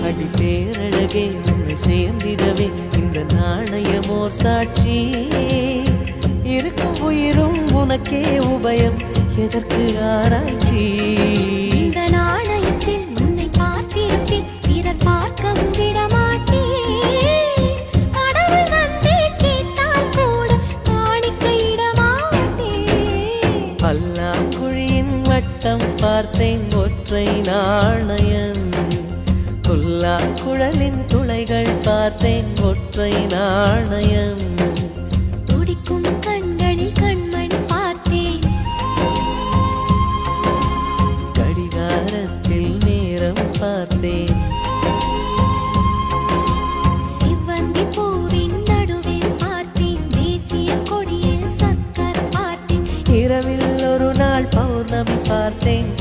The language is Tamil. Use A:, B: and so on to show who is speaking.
A: அடி பேரழகே உன்னை சேர்ந்திடவே இந்த நாணயமோர் சாட்சி. இருக்கும் உயிரும் உனக்கே உபயம், எதற்கு ஆராய்ச்சி?
B: இந்த நாணயத்தில் உன்னை பார்த்திருப்பேன், பிறர் பார்க்கவும் விடமாட்டேன். கடவுள் வந்தே கேட்டால் கூட காணிக்கையிடமாட்டேன்.
A: பல்லாங்குழியின் வட்டம் பார்த்தேன் ஒற்றை நாணயம், புல்லாங்குழலின் துளைகள் பார்த்தேன் ஒற்றை நாணயம்.
B: துடிக்கும் கண்களில் கண்மணி பார்த்தேன்,
A: கடிகாரத்தில் நேரம் பார்த்தேன்.
B: செவ்வந்தி பூவின் நடுவே பார்த்தேன், தேசிய கொடியில் சக்கரம் பார்த்தேன்.
A: இரவில் ஒரு நாள் பௌர்ணமி பார்த்தேன்,